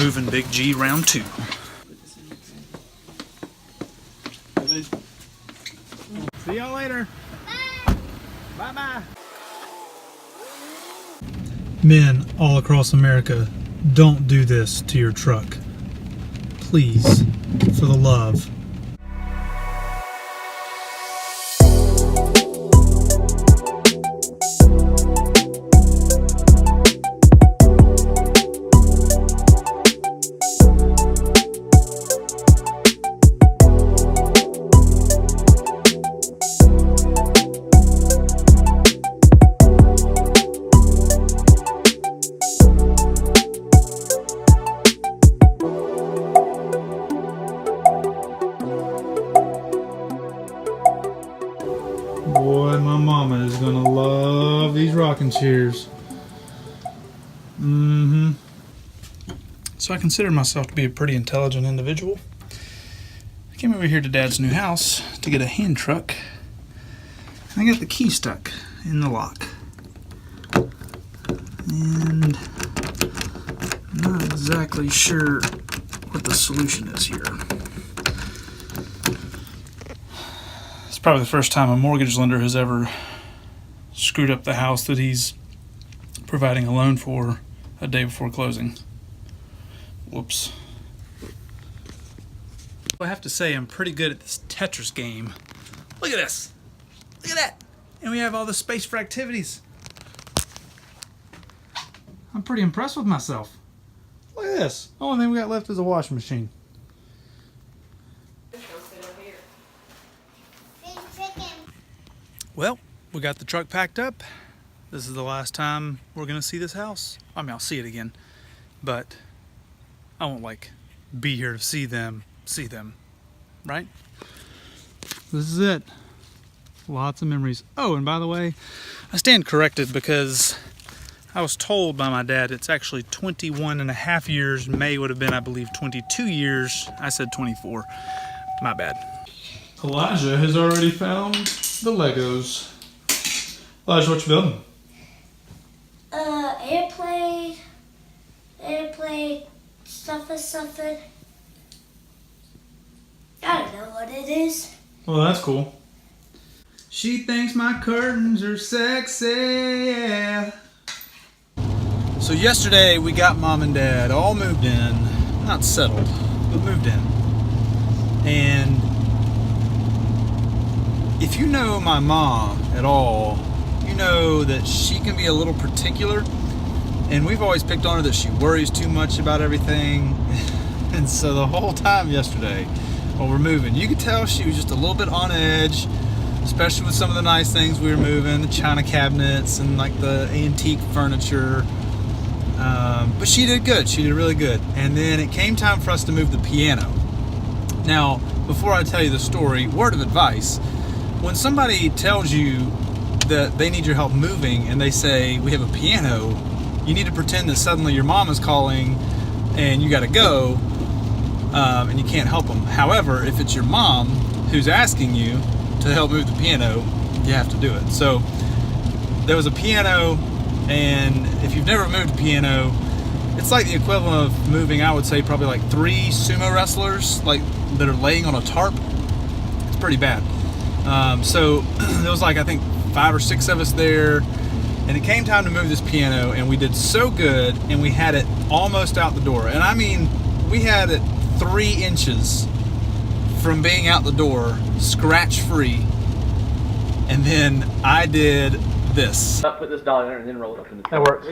Moving Big G round 2. See y'all later. Bye-bye. Men all across America, don't do this to your truck. Please, for the love. Boy, my mama is gonna love these rocking chairs. So I consider myself to be a pretty intelligent individual. I came over here to Dad's new house to get a hand truck. And I got the key stuck in the lock. And I'm not exactly sure what the solution is here. It's probably the first time a mortgage lender has ever screwed up the house that he's providing a loan for a day before closing. Whoops. I have to say I'm pretty good at this Tetris game. Look at this. Look at that. And we have all the space for activities. I'm pretty impressed with myself. Look at this. The only thing we got left is a washing machine. Well, we got the truck packed up. This is the last time we're gonna see this house. I mean, I'll see it again, but I won't be here to see them, right? This is it. Lots of memories. Oh, and by the way, I stand corrected because I was told by my dad it's actually 21 and a half years. May would have been, I believe, 22 years. I said 24. My bad. Elijah has already found the Legos. Elijah, what you building? Airplane, something. I don't know what it is. Well, that's cool. She thinks my curtains are sexy, yeah. So yesterday we got Mom and Dad all moved in. Not settled, but moved in. And if you know my mom at all, you know that she can be a little particular. And we've always picked on her that she worries too much about everything. And so the whole time yesterday, while we're moving, you could tell she was just a little bit on edge, especially with some of the nice things we were moving, the china cabinets and like the antique furniture. But she did good. She did really good. And then it came time for us to move the piano. Now, before I tell you the story, word of advice. When somebody tells you that they need your help moving and they say, we have a piano, you need to pretend that suddenly your mom is calling and you got to go, and you can't help them. However, if it's your mom who's asking you to help move the piano, you have to do it. So there was a piano, and if you've never moved a piano, it's like the equivalent of moving, I would say, probably like 3 sumo wrestlers like that are laying on a tarp. It's pretty bad. So there was like, I think 5 or 6 of us there, and it came time to move this piano, and we did so good, and we had it almost out the door. And I mean, we had it 3 inches from being out the door, scratch free. And then I did this. Put this dolly in there and then roll it up in the That works.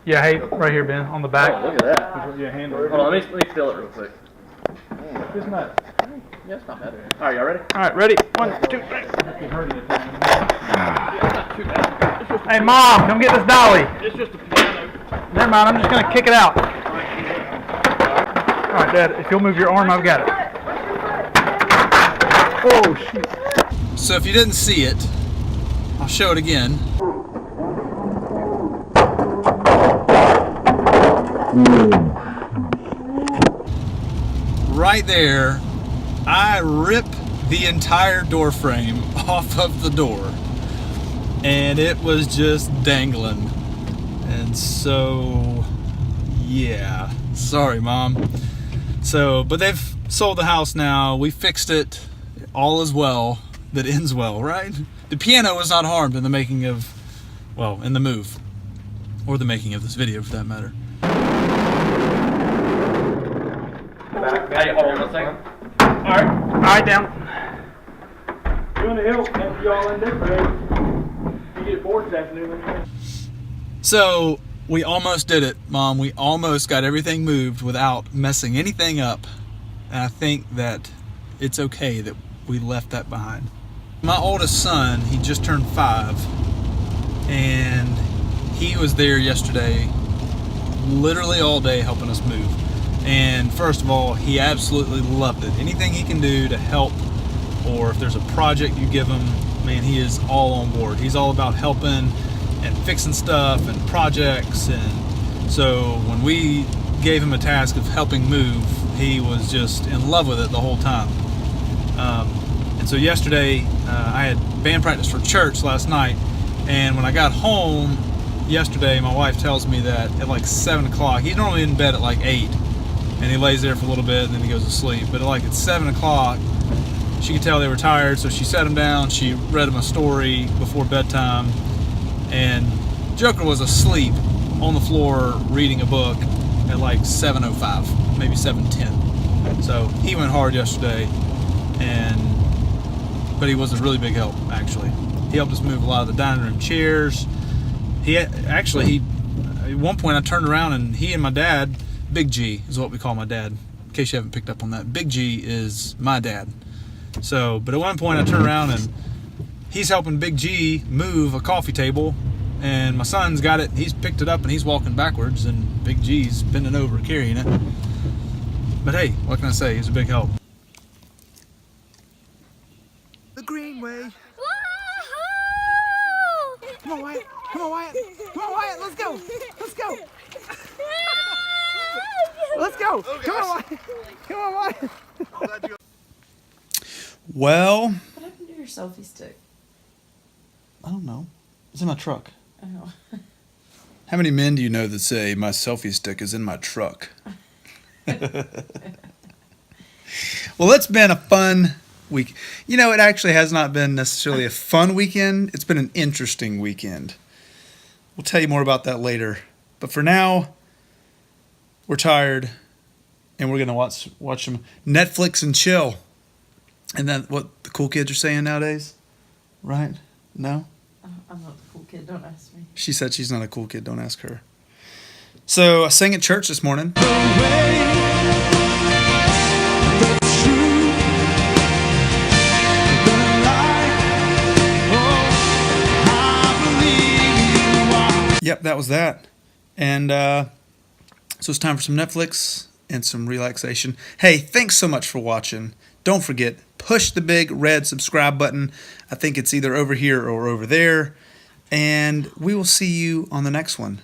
Yeah, hey, right here, Ben, on the back. Oh, look at that. Hold on, let me feel it real quick. It's not. Yeah, it's not bad. All right, y'all ready? All right, ready? 1, 2, 3. Hey, Mom, come get this dolly. It's just a piano. Never mind, I'm just going to kick it out. All right, Dad, if you'll move your arm, I've got it. Oh, shoot. So if you didn't see it, I'll show it again. Right there, I rip the entire door frame off of the door, and it was just dangling. And so, Yeah, sorry, Mom. So, but they've sold the house now. We fixed it. All is well that ends well, right? The piano was not harmed in the making of, well, in the move. Or the making of this video, for that matter. Hey, hold on a second. Alright, down. You want to help y'all in this race? You get bored this afternoon. So, we almost did it, Mom. We almost got everything moved without messing anything up. And I think that it's okay that we left that behind. My oldest son, he just turned 5. And he was there yesterday, literally all day helping us move. And first of all, he absolutely loved it. Anything he can do to help, or if there's a project you give him, man, he is all on board. He's all about helping and fixing stuff and projects. And so when we gave him a task of helping move, he was just in love with it the whole time. And so yesterday, I had band practice for church last night. And when I got home yesterday, my wife tells me that at like 7 o'clock, he's normally in bed at like 8. And he lays there for a little bit and then he goes to sleep. But like at 7 o'clock, she could tell they were tired, so she sat him down, she read him a story before bedtime, and Joker was asleep on the floor reading a book at like 7:05, maybe 7:10. So he went hard yesterday, but he was a really big help, actually. He helped us move a lot of the dining room chairs. At one point I turned around and he and my dad, Big G is what we call my dad, in case you haven't picked up on that. Big G is my dad. So, but at one point I turned around and he's helping Big G move a coffee table, and my son's got it, he's picked it up and he's walking backwards, and Big G's bending over carrying it. But hey, what can I say? He's a big help. The Greenway. Come on, Wyatt. Come on, Wyatt. Come on, Wyatt. Let's go. Let's go. Let's go. Come on, Wyatt. Come on, Wyatt. Well, What happened to your selfie stick? I don't know. It's in my truck. Oh. How many men do you know that say my selfie stick is in my truck? Well, it's been a fun week. You know, it actually has not been necessarily a fun weekend. It's been an interesting weekend. We'll tell you more about that later. But for now, we're tired, and we're gonna watch some Netflix and chill. And then what the cool kids are saying nowadays, right? No? I'm not the cool kid, don't ask me. She said she's not a cool kid, don't ask her. So I sang at church this morning. Yep, that was that. And so it's time for some Netflix and some relaxation. Hey, thanks so much for watching. Don't forget, push the big red subscribe button. I think it's either over here or over there. And we will see you on the next one.